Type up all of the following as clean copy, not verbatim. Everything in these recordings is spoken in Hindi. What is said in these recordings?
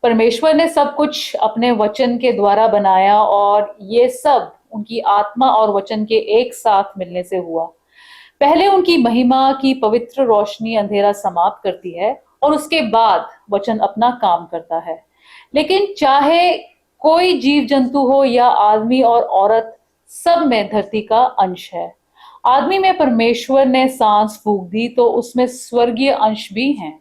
परमेश्वर ने सब कुछ अपने वचन के द्वारा बनाया और ये सब उनकी आत्मा और वचन के एक साथ मिलने से हुआ। पहले उनकी महिमा की पवित्र रोशनी अंधेरा समाप्त करती है और उसके बाद वचन अपना काम करता है। लेकिन चाहे कोई जीव जंतु हो या आदमी और औरत, सब में धरती का अंश है। आदमी में परमेश्वर ने सांस फूंक दी तो उसमें स्वर्गीय अंश भी हैं।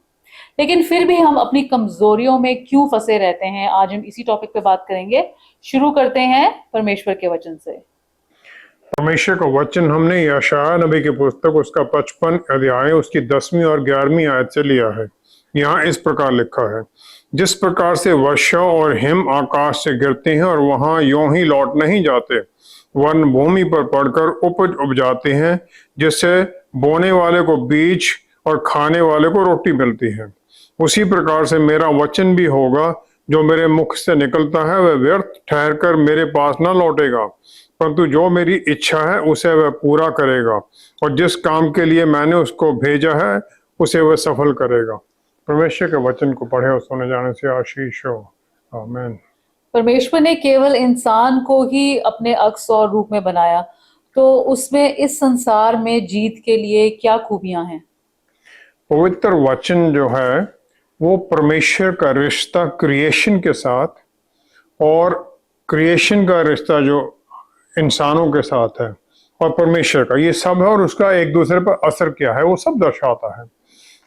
लेकिन फिर भी हम अपनी कमजोरियों में क्यों फंसे रहते हैं, आज हम इसी टॉपिक पे बात करेंगे। शुरू करते हैं परमेश्वर के वचन से। परमेश्वर का वचन हमने यशायाह नबी की पुस्तक उसका 55 अध्याय उसकी 10वीं और 11वीं आयत से लिया है। यहाँ इस प्रकार लिखा है, जिस प्रकार से वर्षा और हिम आकाश से गिरते हैं और वहां यों ही लौट नहीं जाते, वन भूमि पर पड़कर उपज उपजाते हैं, जिससे बोने वाले को बीज और खाने वाले को रोटी मिलती है, उसी प्रकार से मेरा वचन भी होगा जो मेरे मुख से निकलता है, वह व्यर्थ ठहरकर मेरे पास न लौटेगा, परंतु जो मेरी इच्छा है उसे वह पूरा करेगा, और जिस काम के लिए मैंने उसको भेजा है उसे वह सफल करेगा। परमेश्वर के वचन को पढ़े और सुने जाने से आशीष हो। आमीन। परमेश्वर ने केवल इंसान को ही अपने अक्स और रूप में बनाया, तो उसमें इस संसार में जीत के लिए क्या खूबियां हैं? पवित्र वचन जो है वो परमेश्वर का रिश्ता क्रिएशन के साथ, और क्रिएशन का रिश्ता जो इंसानों के साथ है और परमेश्वर का, ये सब है, और उसका एक दूसरे पर असर क्या है वो सब दर्शाता है।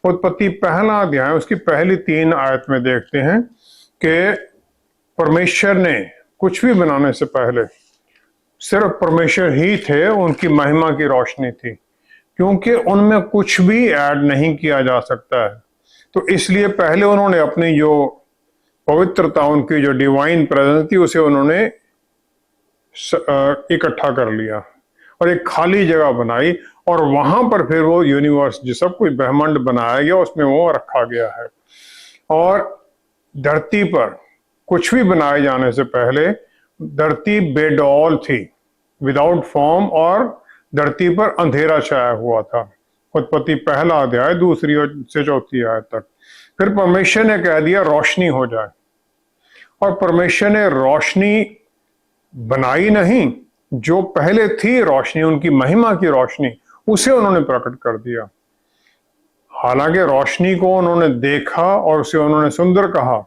उत्पत्ति पहला अध्याय उसकी पहली 3 आयत में देखते हैं कि परमेश्वर ने कुछ भी बनाने से पहले सिर्फ परमेश्वर ही थे, उनकी महिमा की रोशनी थी, क्योंकि उनमें कुछ भी ऐड नहीं किया जा सकता है। तो इसलिए पहले उन्होंने अपनी जो पवित्रता, उनकी जो डिवाइन प्रेजेंस थी, उसे उन्होंने इकट्ठा कर लिया और एक खाली जगह बनाई, और वहां पर फिर वो यूनिवर्स जो सब कुछ ब्रह्मांड बनाया गया उसमें वो रखा गया है। और धरती पर कुछ भी बनाए जाने से पहले धरती बेडौल थी, विदाउट फॉर्म, और धरती पर अंधेरा छाया हुआ था। उत्पत्ति पहला अध्याय 2 से 4 आयत तक। फिर परमेश्वर ने कह दिया रोशनी हो जाए, और परमेश्वर ने रोशनी बनाई नहीं, जो पहले थी रोशनी, उनकी महिमा की रोशनी, उसे उन्होंने प्रकट कर दिया। हालांकि रोशनी को उन्होंने देखा और उसे उन्होंने सुंदर कहा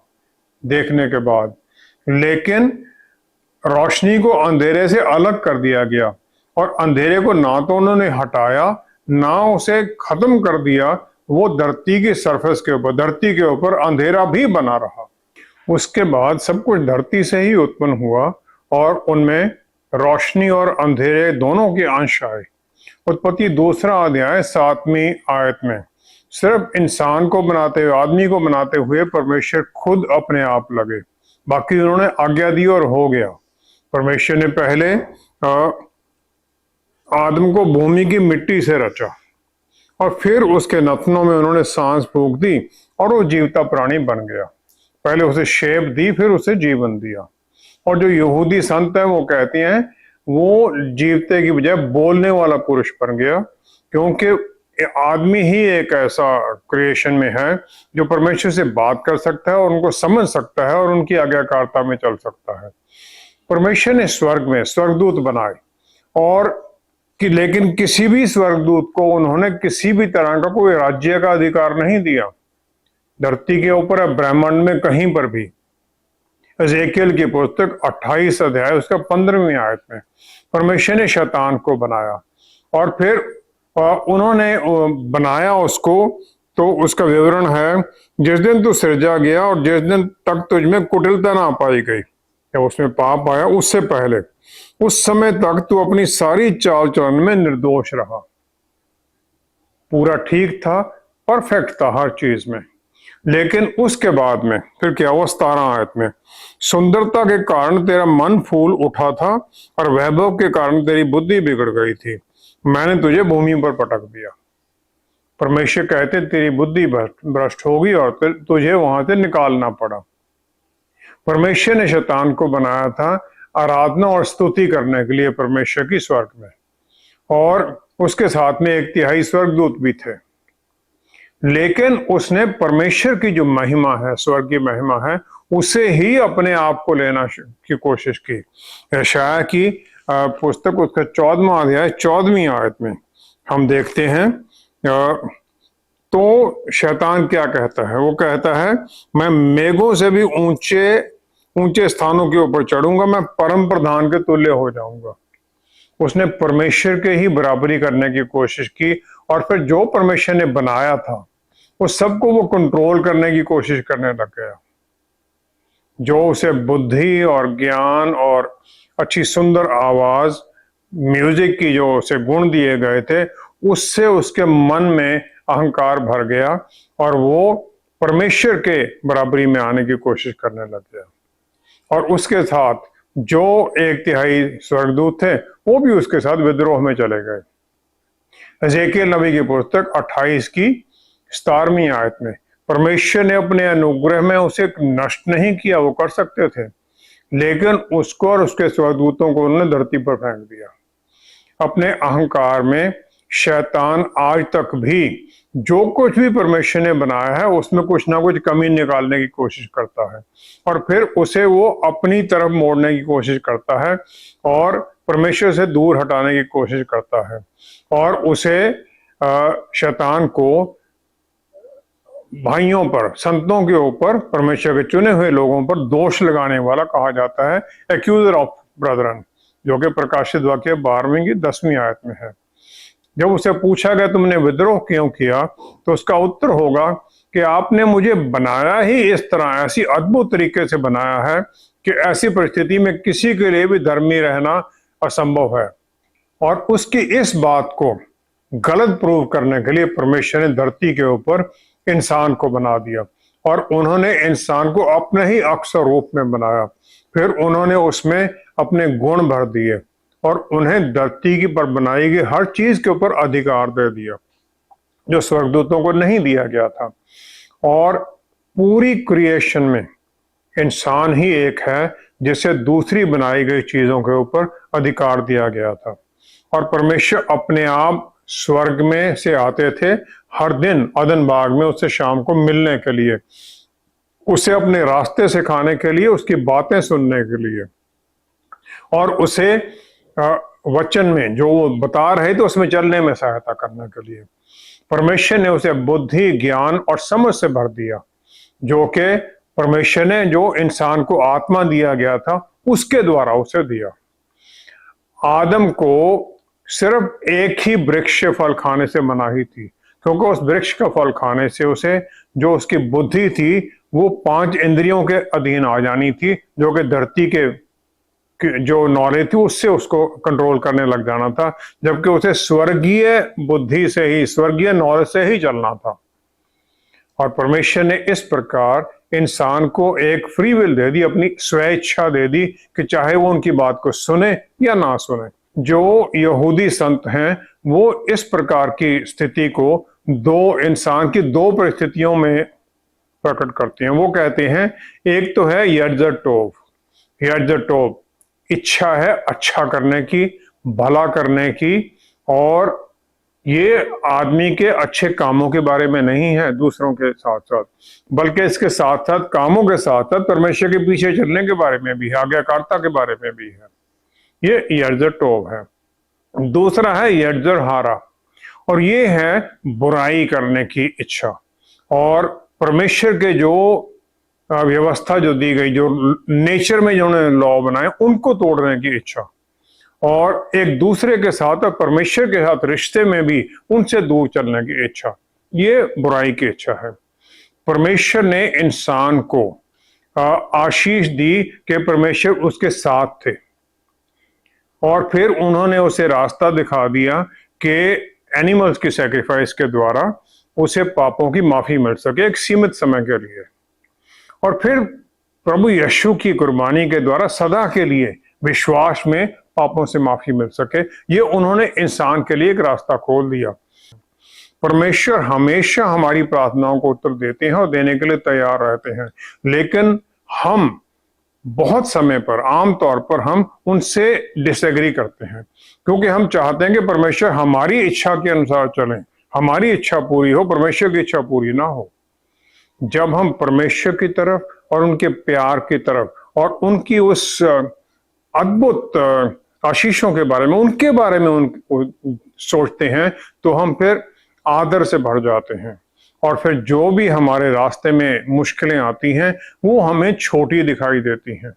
देखने के बाद, लेकिन रोशनी को अंधेरे से अलग कर दिया गया, और अंधेरे को ना तो उन्होंने हटाया ना उसे खत्म कर दिया। वो धरती की सरफेस के ऊपर, धरती के ऊपर अंधेरा भी बना रहा। उसके बाद सब कुछ धरती से ही उत्पन्न हुआ, और उनमें रोशनी और अंधेरे दोनों के अंश आए। उत्पत्ति 2 अध्याय 7वीं आयत में सिर्फ इंसान को बनाते हुए, आदमी को बनाते हुए परमेश्वर खुद अपने आप लगे, बाकी उन्होंने आज्ञा दी और हो गया। परमेश्वर ने पहले आदम को भूमि की मिट्टी से रचा, और फिर उसके नथनों में उन्होंने सांस फूंक दी और वो जीवता प्राणी बन गया। पहले उसे शेप दी, फिर उसे जीवन दिया। और जो यहूदी संत है वो कहते हैं वो जीवते की बजाय बोलने वाला पुरुष बन गया, क्योंकि आदमी ही एक ऐसा क्रिएशन में है जो परमेश्वर से बात कर सकता है और उनको समझ सकता है और उनकी आज्ञाकारिता में चल सकता है। परमेश्वर ने स्वर्ग में स्वर्गदूत बनाए, और लेकिन किसी भी स्वर्गदूत को उन्होंने किसी भी तरह का कोई राज्य का अधिकार नहीं दिया धरती के ऊपर, ब्रह्मांड में कहीं पर भी। एजेकियल की पुस्तक 28 अध्याय उसका 15वीं आयत में परमेश्वर ने शैतान को बनाया, और फिर उन्होंने बनाया उसको, तो उसका विवरण है, जिस दिन तू सृजा गया और जिस दिन तक तुझ में कुटिलता ना पाई गई या उसमें पाप आया, उससे पहले उस समय तक तू अपनी सारी चाल चलन में निर्दोष रहा। पूरा ठीक था, परफेक्ट था हर चीज में। लेकिन उसके बाद में फिर क्या हुआ? 17 आयत में, सुंदरता के कारण तेरा मन फूल उठा था और वैभव के कारण तेरी बुद्धि बिगड़ गई थी, मैंने तुझे भूमि पर पटक दिया। परमेश्वर कहते तेरी बुद्धि भ्रष्ट होगी और तुझे वहां से निकालना पड़ा। परमेश्वर ने शैतान को बनाया था आराधना और स्तुति करने के लिए परमेश्वर की स्वर्ग में, और उसके साथ में 1/3 स्वर्गदूत भी थे। लेकिन उसने परमेश्वर की जो महिमा है, स्वर्ग की महिमा है, उसे ही अपने आप को लेना की कोशिश की। यशायाह की पुस्तक उसका 14वां अध्याय 14वीं आयत में हम देखते हैं तो शैतान क्या कहता है? वो कहता है, मैं मेघों से भी ऊंचे ऊंचे स्थानों के ऊपर चढ़ूंगा, मैं परम प्रधान के तुल्य हो जाऊंगा। उसने परमेश्वर के ही बराबरी करने की कोशिश की और फिर जो परमेश्वर ने बनाया था उस सबको वो कंट्रोल करने की कोशिश करने लग गया। जो उसे बुद्धि और ज्ञान और अच्छी सुंदर आवाज, म्यूजिक की जो उसे गुण दिए गए थे, उससे उसके मन में अहंकार भर गया और वो परमेश्वर के बराबरी में आने की कोशिश करने लग गया। और उसके साथ जो 1/3 स्वर्गदूत थे वो भी उसके साथ विद्रोह में चले गए। एजेकियल नबी की पुस्तक 28 की 17वीं आयत में परमेश्वर ने अपने अनुग्रह में उसे नष्ट नहीं किया, वो कर सकते थे, लेकिन उसको और उसके स्वर्गदूतों को उन्होंने धरती पर फेंक दिया। अपने अहंकार में शैतान आज तक भी जो कुछ भी परमेश्वर ने बनाया है उसमें कुछ ना कुछ कमी निकालने की कोशिश करता है और फिर उसे वो अपनी तरफ मोड़ने की कोशिश करता है और परमेश्वर से दूर हटाने की कोशिश करता है और उसे शैतान को भाइयों पर, संतों के ऊपर, परमेश्वर के चुने हुए लोगों पर दोष लगाने वाला कहा जाता है, एक्यूजर ऑफ ब्रदरन, जो कि प्रकाशित वाक्य 12वीं की 10वीं आयत में है। जब उसे पूछा गया तुमने विद्रोह क्यों किया, तो उसका उत्तर होगा कि आपने मुझे बनाया ही इस तरह, ऐसी अद्भुत तरीके से बनाया है कि ऐसी परिस्थिति में किसी के लिए भी धर्मी रहना असंभव है। और उसकी इस बात को गलत प्रूव करने के लिए परमेश्वर ने धरती के ऊपर इंसान को बना दिया और उन्होंने इंसान को अपने ही अक्सर रूप में बनाया। फिर उन्होंने उसमें अपने गुण भर दिए और उन्हें धरती की पर बनाई गई हर चीज के ऊपर अधिकार दे दिया जो स्वर्गदूतों को नहीं दिया गया था। और पूरी क्रिएशन में इंसान ही एक है जिसे दूसरी बनाई गई चीजों के ऊपर अधिकार दिया गया था। और परमेश्वर अपने आप स्वर्ग में से आते थे हर दिन अदन बाग में उससे शाम को मिलने के लिए, उसे अपने रास्ते सिखाने के लिए, उसकी बातें सुनने के लिए और उसे वचन में जो वो बता रहे थे उसमें चलने में सहायता करने के लिए। परमेश्वर ने उसे बुद्धि, ज्ञान और समझ से भर दिया, जो कि परमेश्वर ने जो इंसान को आत्मा दिया गया था उसके द्वारा उसे दिया। आदम को सिर्फ एक ही वृक्ष फल खाने से मनाही थी, क्योंकि उस वृक्ष का फल खाने से उसे जो उसकी बुद्धि थी वो 5 इंद्रियों के अधीन आ जानी थी, जो कि धरती के जो नॉलेज थी उससे उसको कंट्रोल करने लग जाना था, जबकि उसे स्वर्गीय बुद्धि से ही, स्वर्गीय नॉलेज से ही चलना था। और परमेश्वर ने इस प्रकार इंसान को एक फ्री विल दे दी, अपनी स्वेच्छा दे दी कि चाहे वो उनकी बात को सुने या ना सुने। जो यहूदी संत हैं वो इस प्रकार की स्थिति को इंसान की 2 परिस्थितियों में प्रकट करते हैं। वो कहते हैं, एक तो है यर्जर टोब, इच्छा है अच्छा करने की, भला करने की, और ये आदमी के अच्छे कामों के बारे में नहीं है दूसरों के साथ साथ, बल्कि इसके साथ साथ कामों के साथ साथ परमेश्वर के पीछे चलने के बारे में भी है, आज्ञाकारिता के बारे में भी है। ये यर्जर टोब है। दूसरा है यर्जर हारा, और ये है बुराई करने की इच्छा और परमेश्वर के जो व्यवस्था जो दी गई, जो नेचर में जो उन्होंने लॉ बनाए, उनको तोड़ने की इच्छा, और एक दूसरे के साथ और परमेश्वर के साथ रिश्ते में भी उनसे दूर चलने की इच्छा, ये बुराई की इच्छा है। परमेश्वर ने इंसान को आशीष दी कि परमेश्वर उसके साथ थे और फिर उन्होंने उसे रास्ता दिखा दिया कि एनिमल्स की सैक्रिफाइस के द्वारा उसे पापों की माफी मिल सके एक सीमित समय के लिए, और फिर प्रभु यीशु की कुर्बानी के द्वारा सदा के लिए विश्वास में पापों से माफी मिल सके। ये उन्होंने इंसान के लिए एक रास्ता खोल दिया। परमेश्वर हमेशा हमारी प्रार्थनाओं को उत्तर देते हैं और देने के लिए तैयार रहते हैं, लेकिन हम बहुत समय पर, आमतौर पर हम उनसे डिसएग्री करते हैं, क्योंकि हम चाहते हैं कि परमेश्वर हमारी इच्छा के अनुसार चलें, हमारी इच्छा पूरी हो, परमेश्वर की इच्छा पूरी ना हो। जब हम परमेश्वर की तरफ और उनके प्यार की तरफ और उनकी उस अद्भुत आशीषों के बारे में, उनके बारे में सोचते हैं, तो हम फिर आदर से भर जाते हैं। और फिर जो भी हमारे रास्ते में मुश्किलें आती हैं वो हमें छोटी दिखाई देती हैं।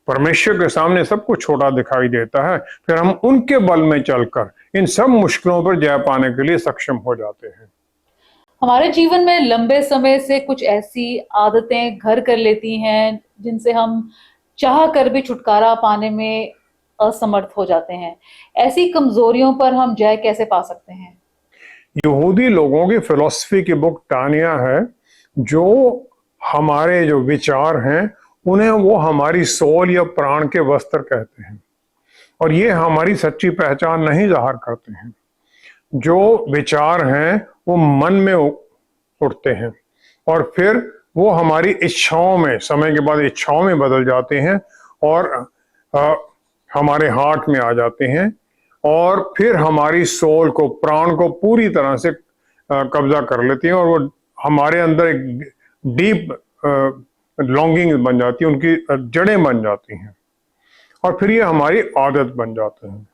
परमेश्वर के सामने सब कुछ छोटा दिखाई देता है। फिर हम उनके बल में चलकर इन सब मुश्किलों पर जय पाने के लिए सक्षम हो जाते हैं। हमारे जीवन में लंबे समय से कुछ ऐसी आदतें घर कर लेती हैं जिनसे हम चाह कर भी छुटकारा पाने में असमर्थ हो जाते हैं। ऐसी कमजोरियों पर हम जय कैसे पा सकते हैं? यहूदी लोगों की फिलॉसफी की बुक टानिया है, जो हमारे जो विचार हैं उन्हें वो हमारी सोल या प्राण के वस्त्र कहते हैं, और ये हमारी सच्ची पहचान नहीं जाहिर करते हैं। जो विचार हैं वो मन में उठते हैं और फिर वो हमारी इच्छाओं में, समय के बाद इच्छाओं में बदल जाते हैं और हमारे हार्ट में आ जाते हैं, और फिर हमारी सोल को, प्राण को पूरी तरह से कब्जा कर लेती हैं, और वो हमारे अंदर एक डीप लॉन्गिंग बन जाती है, उनकी जड़ें बन जाती हैं, और फिर ये हमारी आदत बन जाते हैं।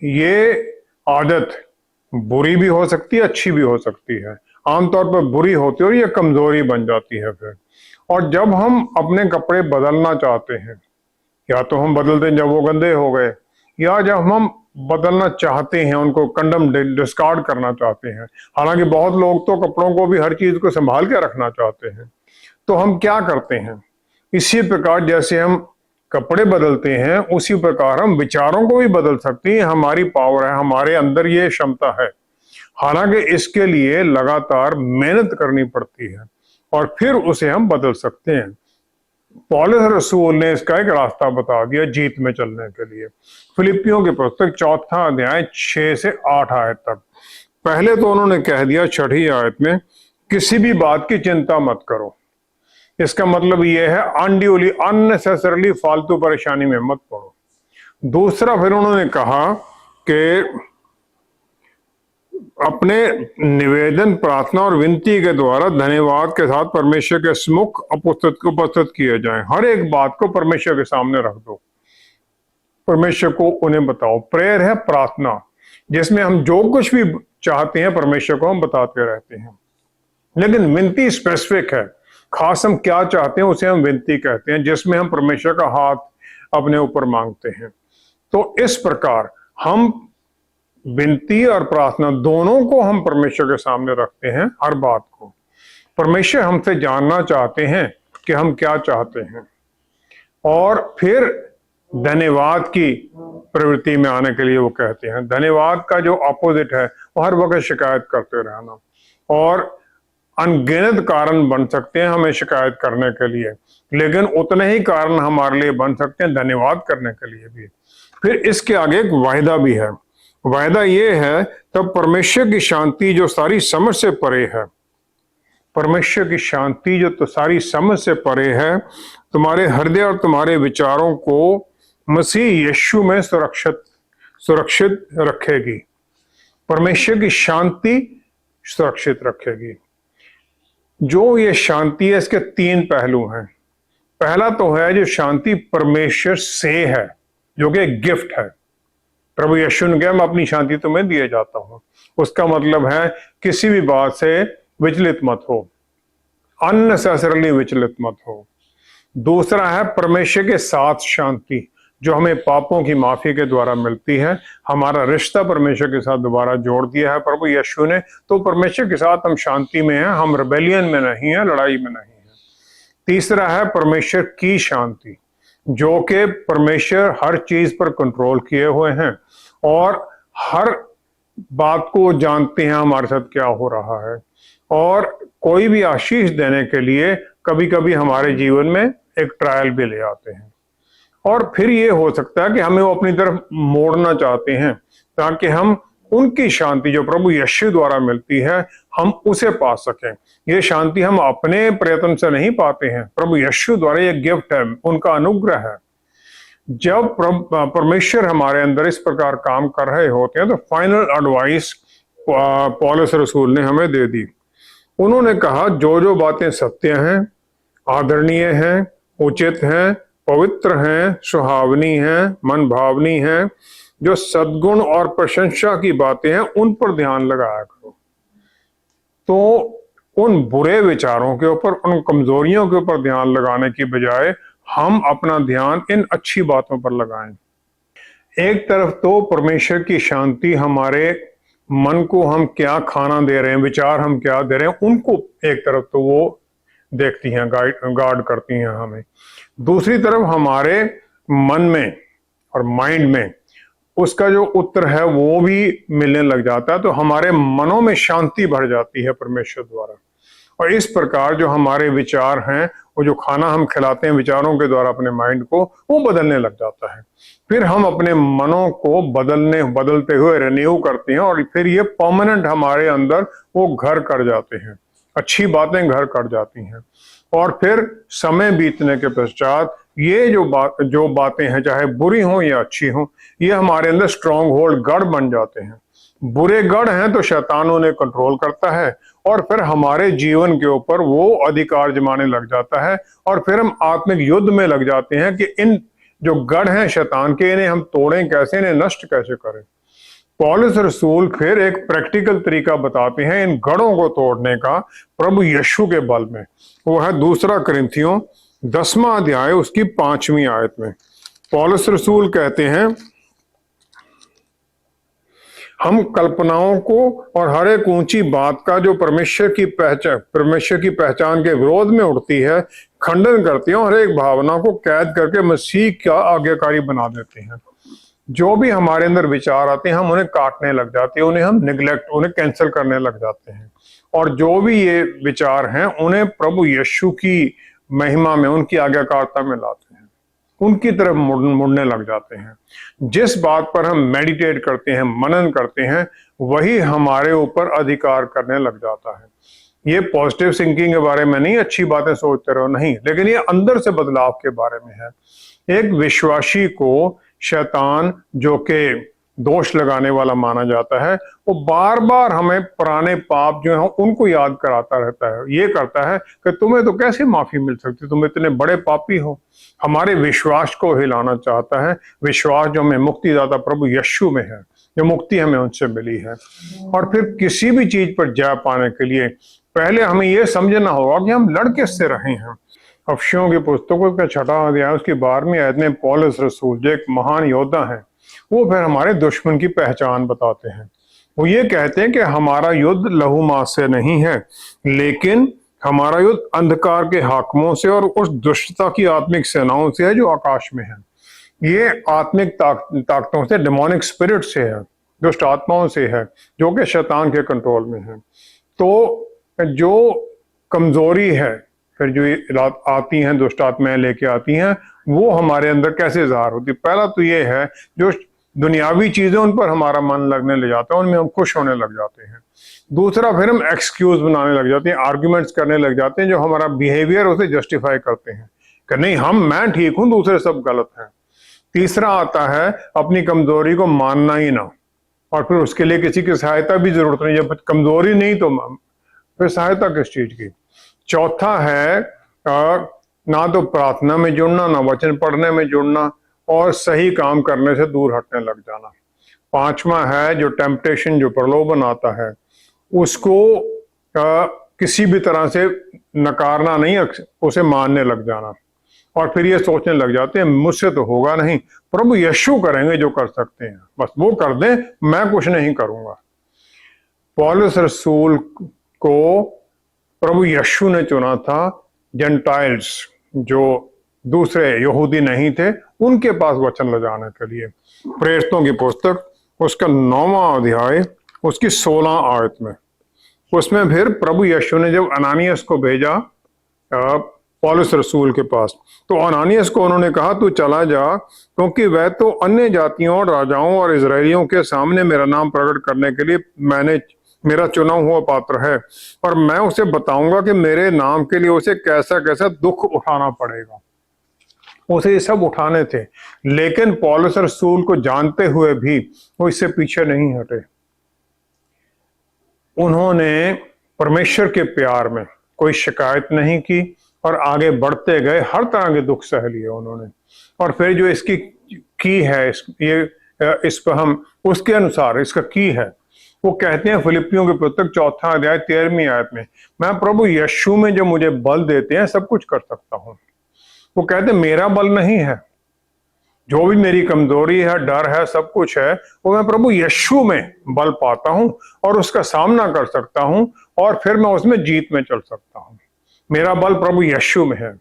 ये आदत बुरी भी हो सकती है, अच्छी भी हो सकती है। आमतौर पर बुरी होती है और ये कमजोरी बन जाती है फिर। और जब हम अपने कपड़े बदलना चाहते हैं, या तो हम बदलते हैं जब वो गंदे हो गए, या जब हम बदलना चाहते हैं, उनको कंडम डिस्कार्ड करना चाहते हैं। हालांकि बहुत लोग तो कपड़ों को भी, हर चीज को संभाल के रखना चाहते हैं। तो हम क्या करते हैं? इसी प्रकार जैसे हम कपड़े बदलते हैं, उसी प्रकार हम विचारों को भी बदल सकते हैं। हमारी पावर है, हमारे अंदर ये क्षमता है। हालांकि इसके लिए लगातार मेहनत करनी पड़ती है और फिर उसे हम बदल सकते हैं। पौलुस रसूल ने इसका एक रास्ता बता दिया जीत में चलने के लिए। फिलिपियों की पुस्तक 4 अध्याय 6 से 8 आयत तक। पहले तो उन्होंने कह दिया 6 आयत में, किसी भी बात की चिंता मत करो। इसका मतलब यह है अनड्यूली, अननेसेसरली फालतू परेशानी में मत पड़ो। दूसरा, फिर उन्होंने कहा कि अपने निवेदन, प्रार्थना और विनती के द्वारा धन्यवाद के साथ परमेश्वर के सम्मुख उपस्थित किए जाएं। हर एक बात को परमेश्वर के सामने रख दो, परमेश्वर को उन्हें बताओ। प्रेयर है प्रार्थना, जिसमें हम जो कुछ भी चाहते हैं परमेश्वर को हम बताते रहते हैं। लेकिन विनती स्पेसिफिक है, खास हम क्या चाहते हैं उसे हम विनती कहते हैं, जिसमें हम परमेश्वर का हाथ अपने ऊपर मांगते हैं। तो इस प्रकार हम विनती और प्रार्थना दोनों को हम परमेश्वर के सामने रखते हैं। हर बात को परमेश्वर हमसे जानना चाहते हैं कि हम क्या चाहते हैं, और फिर धन्यवाद की प्रवृत्ति में आने के लिए वो कहते हैं। धन्यवाद का जो अपोजिट है वो हर वक्त शिकायत करते रहना, और अनगिनत कारण बन सकते हैं हमें शिकायत करने के लिए, लेकिन उतने ही कारण हमारे लिए बन सकते हैं धन्यवाद करने के लिए भी। फिर इसके आगे एक वायदा भी है। वायदा ये है, तब परमेश्वर की शांति जो सारी समझ से परे है, परमेश्वर की शांति जो तो सारी समझ से परे है, तुम्हारे हृदय और तुम्हारे विचारों को मसीह यीशु में सुरक्षित रखेगी। परमेश्वर की शांति सुरक्षित रखेगी। जो ये शांति है, इसके 3 पहलू हैं। पहला तो है जो शांति परमेश्वर से है, जो कि एक गिफ्ट है। प्रभु यीशु ने कहा, मैं अपनी शांति तुम्हें दिए जाता हूं। उसका मतलब है किसी भी बात से विचलित मत हो, अननेसेसरली विचलित मत हो। दूसरा है परमेश्वर के साथ शांति, जो हमें पापों की माफी के द्वारा मिलती है। हमारा रिश्ता परमेश्वर के साथ दोबारा जोड़ दिया है प्रभु यीशु ने, तो परमेश्वर के साथ हम शांति में हैं, हम रिबेलियन में नहीं है, लड़ाई में नहीं है। तीसरा है परमेश्वर की शांति, जो कि परमेश्वर हर चीज पर कंट्रोल किए हुए हैं और हर बात को जानते हैं हमारे साथ क्या हो रहा है, और कोई भी आशीष देने के लिए कभी कभी हमारे जीवन में एक ट्रायल भी ले आते हैं। और फिर ये हो सकता है कि हमें वो अपनी तरफ मोड़ना चाहते हैं, ताकि हम उनकी शांति जो प्रभु यीशु द्वारा मिलती है हम उसे पा सकें। ये शांति हम अपने प्रयत्न से नहीं पाते हैं, प्रभु यीशु द्वारा ये गिफ्ट है, उनका अनुग्रह है। जब परमेश्वर हमारे अंदर इस प्रकार काम कर रहे होते हैं, तो फाइनल एडवाइस पौलुस रसूल ने हमें दे दी। उन्होंने कहा जो जो बातें सत्य हैं, आदरणीय हैं, उचित हैं, पवित्र हैं, सुहावनी हैं, मन भावनी हैं, जो सद्गुण और प्रशंसा की बातें हैं, उन पर ध्यान लगाया करो। तो उन बुरे विचारों के ऊपर, उन कमजोरियों के ऊपर ध्यान लगाने की बजाय हम अपना ध्यान इन अच्छी बातों पर लगाएं। एक तरफ तो परमेश्वर की शांति हमारे मन को हम क्या खाना दे रहे हैं, विचार हम क्या दे रहे हैं, उनको एक तरफ तो वो देखती हैं, गार्ड करती हैं हमें। दूसरी तरफ हमारे मन में और माइंड में उसका जो उत्तर है वो भी मिलने लग जाता है, तो हमारे मनों में शांति भर जाती है परमेश्वर द्वारा। और इस प्रकार जो हमारे विचार हैं, वो जो खाना हम खिलाते हैं विचारों के द्वारा अपने माइंड को, वो बदलने लग जाता है। फिर हम अपने मनों को बदलते हुए रिन्यू करते हैं और फिर ये परमानेंट हमारे अंदर वो घर कर जाते हैं, अच्छी बातें घर कर जाती हैं। और फिर समय बीतने के पश्चात ये जो बातें हैं, चाहे बुरी हों या अच्छी हों, ये हमारे अंदर स्ट्रॉन्ग होल्ड, गढ़ बन जाते हैं। बुरे गढ़ हैं तो शैतान उन्हें कंट्रोल करता है और फिर हमारे जीवन के ऊपर वो अधिकार जमाने लग जाता है और फिर हम आत्मिक युद्ध में लग जाते हैं कि इन जो गढ़ हैं शैतान के, इन्हें हम तोड़ें कैसे, इन्हें नष्ट कैसे करें। पौलुस रसूल फिर एक प्रैक्टिकल तरीका बताते हैं इन गढ़ों को तोड़ने का प्रभु यीशु के बल में। वो है 2 कुरिन्थियों 10वां अध्याय उसकी 5वीं आयत में। पौलुस रसूल कहते हैं, हम कल्पनाओं को और हर एक ऊंची बात का जो परमेश्वर की पहचान के विरोध में उठती है खंडन करते हैं और हर एक भावना को कैद करके मसीह का आज्ञाकारी बना देते हैं। जो भी हमारे अंदर विचार आते हैं हम उन्हें काटने लग जाते हैं, उन्हें हम निगलेक्ट, उन्हें कैंसिल करने लग जाते हैं और जो भी ये विचार हैं उन्हें प्रभु यीशु की महिमा में, उनकी आज्ञाकारिता में लाते हैं, उनकी तरफ मुड़ने लग जाते हैं। जिस बात पर हम मेडिटेट करते हैं, मनन करते हैं, वही हमारे ऊपर अधिकार करने लग जाता है। ये पॉजिटिव थिंकिंग के बारे में नहीं, अच्छी बातें सोचते रहो नहीं, लेकिन ये अंदर से बदलाव के बारे में है। एक विश्वासी को शैतान, जो कि दोष लगाने वाला माना जाता है, वो बार बार हमें पुराने पाप जो हैं उनको याद कराता रहता है। ये करता है कि तुम्हें तो कैसे माफी मिल सकती, तुम इतने बड़े पापी हो। हमारे विश्वास को हिलाना चाहता है, विश्वास जो हमें मुक्तिदाता प्रभु यीशु में है, जो मुक्ति हमें उनसे मिली है। और फिर किसी भी चीज पर जय पाने के लिए पहले हमें यह समझना होगा कि हम लड़ किससे रहे हैं। अफसियों की पुस्तकों का 6वां अध्याय उसकी 12वीं आयत में पौलुस रसूल, जो एक महान योद्धा है, वो फिर हमारे दुश्मन की पहचान बताते हैं। वो ये कहते हैं कि हमारा युद्ध लहू मांस से नहीं है, लेकिन हमारा युद्ध अंधकार के हाकिमों से और उस दुष्टता की आत्मिक सेनाओं से है जो आकाश में है। ये आत्मिक ताकतों से, डेमोनिक स्पिरिट से है, दुष्ट आत्माओं से है, जो कि शैतान के कंट्रोल में है। तो जो कमजोरी है फिर जो आती हैं, दुष्ट आत्माएं लेके आती हैं, वो हमारे अंदर कैसे ज़ाहिर होती है। पहला तो ये है, जो दुनियावी चीजें उन पर हमारा मन लगने लग जाता है, उनमें हम खुश होने लग जाते हैं। दूसरा, फिर हम एक्सक्यूज बनाने लग जाते हैं, आर्ग्यूमेंट्स करने लग जाते हैं, जो हमारा बिहेवियर उसे जस्टिफाई करते हैं कि नहीं, मैं ठीक हूं, दूसरे सब गलत हैं। तीसरा आता है अपनी कमजोरी को मानना ही ना, और फिर उसके लिए किसी की सहायता भी जरूरत नहीं। जब कमजोरी नहीं तो फिर सहायता किस चीज की। चौथा है ना तो प्रार्थना में जुड़ना, ना वचन पढ़ने में जुड़ना, और सही काम करने से दूर हटने लग जाना। पांचवा है जो टेम्पटेशन, जो प्रलोभन आता है, उसको किसी भी तरह से नकारना नहीं, उसे मानने लग जाना। और फिर ये सोचने लग जाते हैं मुझसे तो होगा नहीं, प्रभु यीशु करेंगे जो कर सकते हैं, बस वो कर दें, मैं कुछ नहीं करूंगा। पौलुस रसूल को प्रभु यीशु ने चुना था जेंटाइल्स, जो दूसरे यहूदी नहीं थे, उनके पास वचन ले जाने के लिए। प्रेरितों की पुस्तक उसका 9वां अध्याय उसकी 16 आयत में, उसमें फिर प्रभु यीशु ने जब अनानियास को भेजा पौलुस रसूल के पास, तो अनानियास को उन्होंने कहा तू चला जा, क्योंकि वह तो अन्य जातियों और राजाओं और इजरायलियों के सामने मेरा नाम प्रकट करने के लिए मेरा चुना हुआ पात्र है, और मैं उसे बताऊंगा कि मेरे नाम के लिए उसे कैसा कैसा दुख उठाना पड़ेगा। उसे ये सब उठाने थे, लेकिन पौलुस रसूल को जानते हुए भी वो इससे पीछे नहीं हटे। उन्होंने परमेश्वर के प्यार में कोई शिकायत नहीं की और आगे बढ़ते गए, हर तरह के दुख सह लिए उन्होंने। और फिर जो इसकी की है, इस पर हम उसके अनुसार इसका की है, वो कहते हैं फिलिपियों के पुस्तक 4 अध्याय 13वीं आयत में, मैं प्रभु यीशु में जो मुझे बल देते हैं सब कुछ कर सकता हूं। वो कहते हैं मेरा बल नहीं है, जो भी मेरी कमजोरी है, डर है, सब कुछ है, वो मैं प्रभु यीशु में बल पाता हूं और उसका सामना कर सकता हूं और फिर मैं उसमें जीत में चल सकता हूं। मेरा बल प्रभु यीशु में है।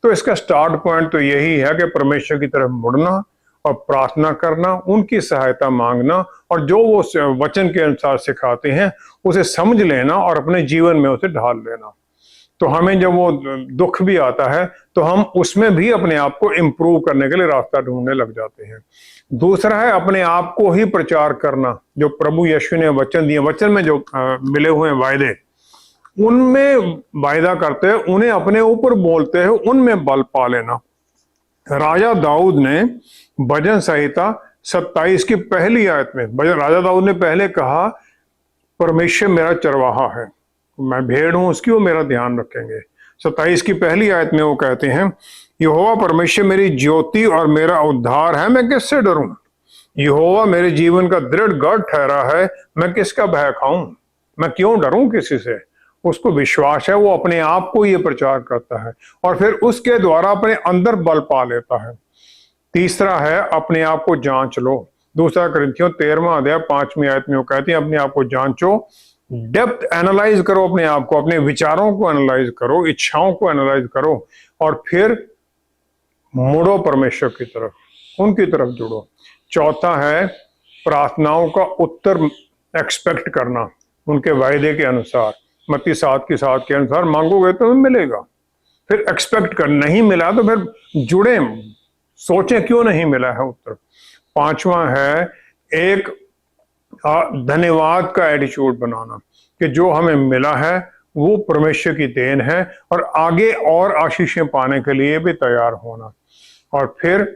तो इसका स्टार्ट पॉइंट तो यही है कि परमेश्वर की तरफ मुड़ना और प्रार्थना करना, उनकी सहायता मांगना और जो वो वचन के अनुसार सिखाते हैं उसे समझ लेना और अपने जीवन में उसे ढाल लेना। तो हमें जब वो दुख भी आता है तो हम उसमें भी अपने आप को इम्प्रूव करने के लिए रास्ता ढूंढने लग जाते हैं। दूसरा है अपने आप को ही प्रचार करना, जो प्रभु यीशु ने वचन दिए, वचन में जो मिले हुए वायदे, उनमें वायदा करते हैं, उन्हें अपने ऊपर बोलते हैं, उनमें बल पा लेना। राजा दाऊद ने भजन संहिता 27 की पहली आयत में, राजा दाऊद ने पहले कहा परमेश्वर मेरा चरवाहा है, मैं भेड़ हूं उसकी, वो मेरा ध्यान रखेंगे। 27 की पहली आयत में वो कहते हैं, यहोवा परमेश्वर मेरी ज्योति और मेरा उद्धार है, मैं किससे डरूं? यहोवा मेरे जीवन का दृढ़ गढ़ ठहरा है, मैं किसका भय खाऊं? मैं क्यों डरूं किसी से? उसको विश्वास है, वो अपने आप को ये प्रचार करता है और फिर उसके द्वारा अपने अंदर बल पा लेता है। तीसरा है अपने आप को जांच लो। 2 कुरिन्थियों 13वां अध्याय 5वीं आयत में वो कहते हैं, अपने आप को जांचो, डेप्थ एनालाइज करो अपने आप को, अपने विचारों को एनालाइज करो, इच्छाओं को एनालाइज करो और फिर मुड़ो परमेश्वर की तरफ, उनकी तरफ जुड़ो। चौथा है प्रार्थनाओं का उत्तर एक्सपेक्ट करना, उनके वायदे के अनुसार। मत्ती 7:7 के अनुसार मांगोगे तो मिलेगा। फिर एक्सपेक्ट कर, नहीं मिला तो फिर जुड़े, सोचें क्यों नहीं मिला है उत्तर। पांचवा है एक धन्यवाद का एटीट्यूड बनाना कि जो हमें मिला है वो परमेश्वर की देन है और आगे और आशीषें पाने के लिए भी तैयार होना। और फिर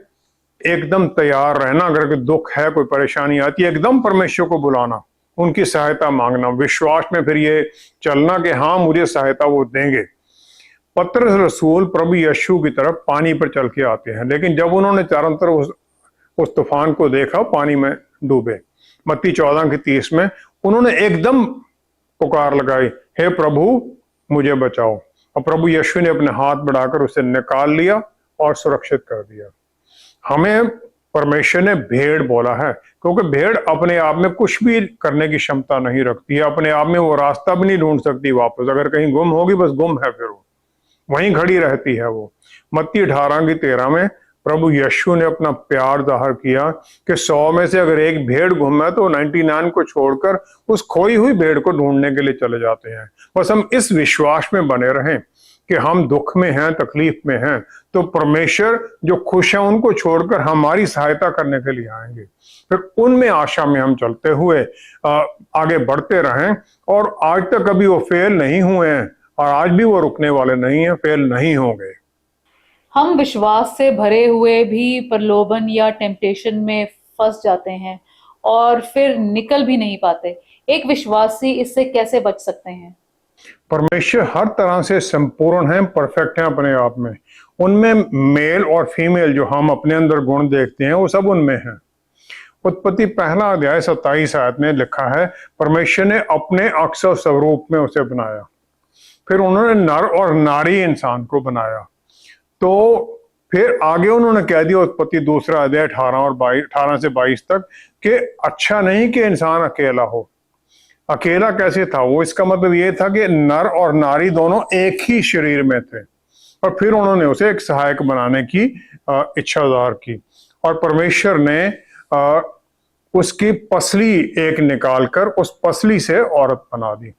एकदम तैयार रहना, अगर कोई दुख है, कोई परेशानी आती है, एकदम परमेश्वर को बुलाना, उनकी सहायता मांगना, विश्वास में फिर ये चलना कि हाँ मुझे सहायता वो देंगे। पतरस रसूल प्रभु यीशु की तरफ पानी पर चल के आते हैं, लेकिन जब उन्होंने चारों तरफ उस तूफान को देखा, पानी में डूबे। मत्ती 14:30 में उन्होंने एकदम पुकार लगाई, हे प्रभु मुझे बचाओ, और प्रभु यीशु ने अपने हाथ बढ़ाकर उसे निकाल लिया और सुरक्षित कर दिया। हमें परमेश्वर ने भेड़ बोला है क्योंकि भेड़ अपने आप में कुछ भी करने की क्षमता नहीं रखती है, अपने आप में वो रास्ता भी नहीं ढूंढ सकती वापस, अगर कहीं गुम होगी बस गुम है, फिर वो वहीं खड़ी रहती है वो। मत्ती 18:13 में प्रभु यीशु ने अपना प्यार जाहिर किया कि 100 में से अगर एक भेड़ गुम है तो 99 को छोड़कर उस खोई हुई भेड़ को ढूंढने के लिए चले जाते हैं। बस हम इस विश्वास में बने रहें कि हम दुख में हैं, तकलीफ में हैं, तो परमेश्वर जो खुश हैं उनको छोड़कर हमारी सहायता करने के लिए आएंगे। फिर उनमें आशा में हम चलते हुए आगे बढ़ते रहें। और आज तक कभी वो फेल नहीं हुए हैं और आज भी वो रुकने वाले नहीं हैं, फेल नहीं होंगे। हम विश्वास से भरे हुए भी प्रलोभन या टेम्पटेशन में फंस जाते हैं और फिर निकल भी नहीं पाते। एक विश्वासी इससे कैसे बच सकते हैं? परमेश्वर हर तरह से संपूर्ण है, परफेक्ट है अपने आप में। उनमें मेल और फीमेल जो हम अपने अंदर गुण देखते हैं वो सब उनमें है। उत्पत्ति 1 अध्याय 27 आयत में लिखा है, परमेश्वर ने अपने अक्स और स्वरूप में उसे बनाया, फिर उन्होंने नर और नारी इंसान को बनाया। तो फिर आगे उन्होंने कह दिया उत्पत्ति 2 अध्याय 18 से 22 तक कि अच्छा नहीं कि इंसान अकेला हो। अकेला कैसे था वो? इसका मतलब ये था कि नर और नारी दोनों एक ही शरीर में थे और फिर उन्होंने उसे एक सहायक बनाने की इच्छा जाहिर की और परमेश्वर ने उसकी पसली एक निकालकर उस पसली से औरत बना दी।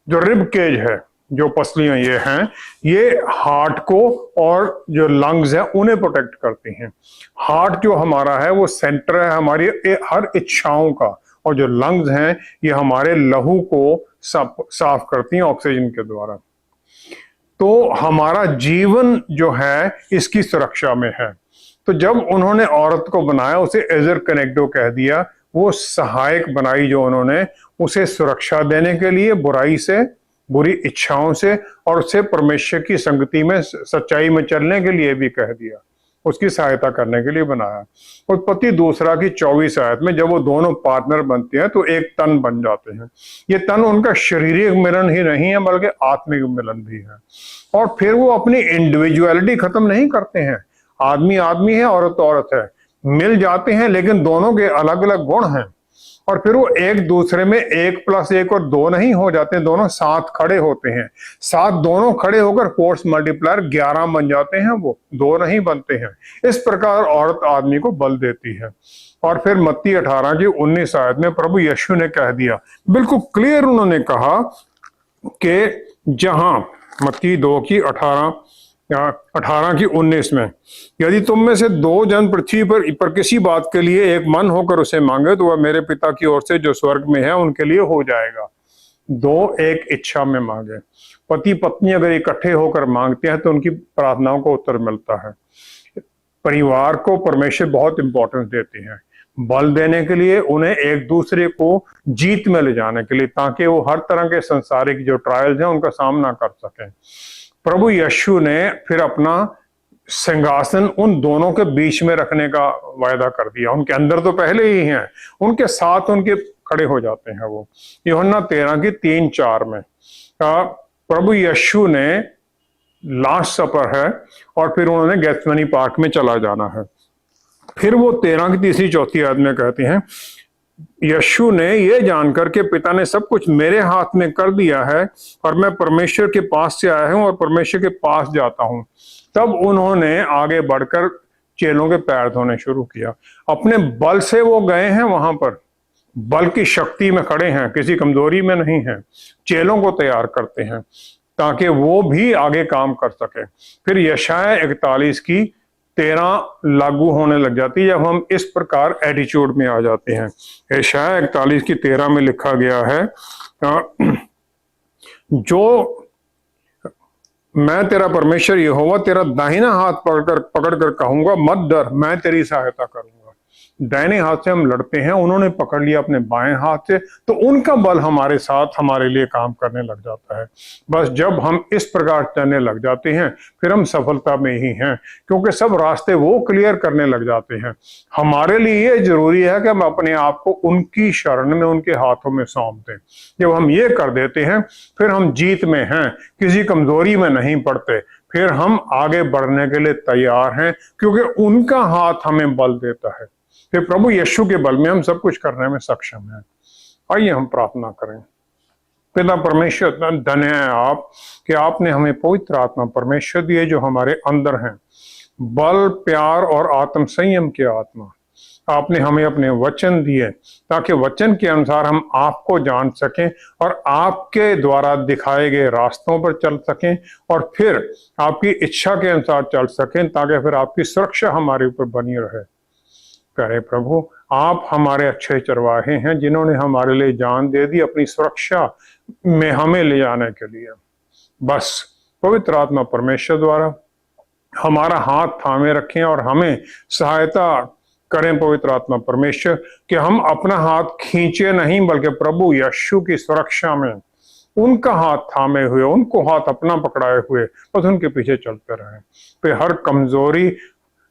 जो रिब केज है, जो पसलियां ये हैं, ये हार्ट को और जो लंग्स है उन्हें प्रोटेक्ट करती हैं। हार्ट जो हमारा है वो सेंटर है हमारी हर इच्छाओं का, और जो लंग्स हैं ये हमारे लहू को साफ करती हैं ऑक्सीजन के द्वारा। तो हमारा जीवन जो है इसकी सुरक्षा में है। तो जब उन्होंने औरत को बनाया, उसे एजर कनेक्टो कह दिया, वो सहायक बनाई जो उन्होंने उसे सुरक्षा देने के लिए बुराई से, बुरी इच्छाओं से और उससे परमेश्वर की संगति में, सच्चाई में चलने के लिए भी कह दिया, उसकी सहायता करने के लिए बनाया। उत्पत्ति 2 की 24 आयत में जब वो दोनों पार्टनर बनते हैं तो एक तन बन जाते हैं। ये तन उनका शारीरिक मिलन ही नहीं है बल्कि आत्मिक मिलन भी है। और फिर वो अपनी इंडिविजुअलिटी खत्म नहीं करते हैं। आदमी आदमी है, औरत औरत है, मिल जाते हैं लेकिन दोनों के अलग अलग गुण हैं। और फिर वो एक दूसरे में 1+1 और 2 नहीं हो जाते, दोनों साथ खड़े होते हैं। साथ दोनों खड़े होकर फोर्स मल्टीप्लायर 11 बन जाते हैं, वो 2 नहीं बनते हैं। इस प्रकार औरत आदमी को बल देती है। और फिर मत्ती 18 की 19 आयत में प्रभु यीशु ने कह दिया, बिल्कुल क्लियर उन्होंने कहा कि जहां मत्ती 2 की 18 की 19 में, यदि तुम में से 2 जन पृथ्वी पर किसी बात के लिए एक मन होकर उसे मांगे तो वह मेरे पिता की ओर से जो स्वर्ग में है उनके लिए हो जाएगा। 2 एक इच्छा में मांगे। पति पत्नी अगर इकट्ठे होकर मांगते हैं तो उनकी प्रार्थनाओं को उत्तर मिलता है। परिवार को परमेश्वर बहुत इंपॉर्टेंस देते हैं, बल देने के लिए, उन्हें एक दूसरे को जीत में ले जाने के लिए, ताकि वो हर तरह के संसारिक जो ट्रायल्स हैं उनका सामना कर सकें। प्रभु यीशु ने फिर अपना सिंहासन उन दोनों के बीच में रखने का वायदा कर दिया। उनके अंदर तो पहले ही हैं, उनके साथ उनके खड़े हो जाते हैं वो। यूहन्ना 13 की 3-4 में प्रभु यीशु ने लास्ट सपर है और फिर उन्होंने गेत्सेमनी पार्क में चला जाना है। फिर वो 13 की 3-4 आयत में कहते हैं, यीशु ने यह जानकर के पिता ने सब कुछ मेरे हाथ में कर दिया है और मैं परमेश्वर के पास से आया हूं और परमेश्वर के पास जाता हूं, तब उन्होंने आगे बढ़कर चेलों के पैर धोने शुरू किया। अपने बल से वो गए हैं, वहां पर बल की शक्ति में खड़े हैं, किसी कमजोरी में नहीं है। चेलों को तैयार करते हैं ताकि वो भी आगे काम कर सके। फिर यशाया 41 की 13 लागू होने लग जाती है जब हम इस प्रकार एटीट्यूड में आ जाते हैं। यशाया 41 की 13 में लिखा गया है, जो मैं तेरा परमेश्वर यहोवा तेरा दाहिना हाथ पकड़ कर कहूंगा, मत डर, मैं तेरी सहायता करूंगा। दाहिने हाथ से हम लड़ते हैं, उन्होंने पकड़ लिया अपने बाएं हाथ से, तो उनका बल हमारे साथ हमारे लिए काम करने लग जाता है। बस जब हम इस प्रकार चलने लग जाते हैं फिर हम सफलता में ही हैं, क्योंकि सब रास्ते वो क्लियर करने लग जाते हैं। हमारे लिए ये जरूरी है कि हम अपने आप को उनकी शरण में, उनके हाथों में सौंप दें। जब हम ये कर देते हैं फिर हम जीत में हैं, किसी कमजोरी में नहीं पड़ते, फिर हम आगे बढ़ने के लिए तैयार हैं, क्योंकि उनका हाथ हमें बल देता है। फिर प्रभु यीशु के बल में हम सब कुछ करने में सक्षम हैं। आइए हम प्रार्थना करें। पिता परमेश्वर, धन्य है आप कि आपने हमें पवित्र आत्मा परमेश्वर दिए जो हमारे अंदर हैं, बल, प्यार और आत्म संयम की आत्मा। आपने हमें अपने वचन दिए ताकि वचन के अनुसार हम आपको जान सकें और आपके द्वारा दिखाए गए रास्तों पर चल सकें और फिर आपकी इच्छा के अनुसार चल सकें, ताकि फिर आपकी सुरक्षा हमारे ऊपर बनी रहे। प्यारे प्रभु, आप हमारे अच्छे चरवाहे हैं जिन्होंने हमारे लिए जान दे दी अपनी सुरक्षा में हमें ले जाने के लिए। बस पवित्र आत्मा परमेश्वर द्वारा हमारा हाथ थामे रखें और हमें सहायता करें पवित्र आत्मा परमेश्वर, कि हम अपना हाथ खींचे नहीं बल्कि प्रभु यीशु की सुरक्षा में उनका हाथ थामे हुए, उनको हाथ अपना पकड़ाए हुए बस उनके पीछे चलते रहें। फिर हर कमजोरी,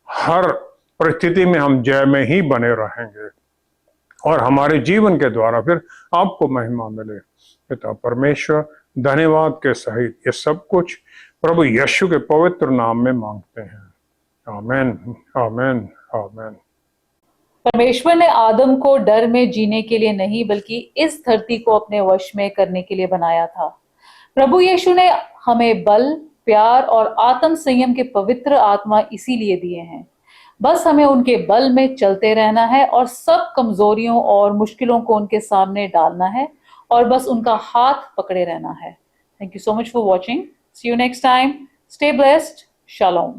हर परिस्थिति में हम जय में ही बने रहेंगे और हमारे जीवन के द्वारा फिर आपको महिमा मिले। पिता परमेश्वर, धन्यवाद के सहित ये सब कुछ प्रभु यीशु के पवित्र नाम में मांगते हैं। आमेन, आमेन, आमेन। परमेश्वर ने आदम को डर में जीने के लिए नहीं बल्कि इस धरती को अपने वश में करने के लिए बनाया था। प्रभु यीशु ने हमें बल, प्यार और आत्म संयम के पवित्र आत्मा इसीलिए दिए हैं। बस हमें उनके बल में चलते रहना है और सब कमजोरियों और मुश्किलों को उनके सामने डालना है और बस उनका हाथ पकड़े रहना है। Thank you so much for watching. See you next time. Stay blessed. Shalom.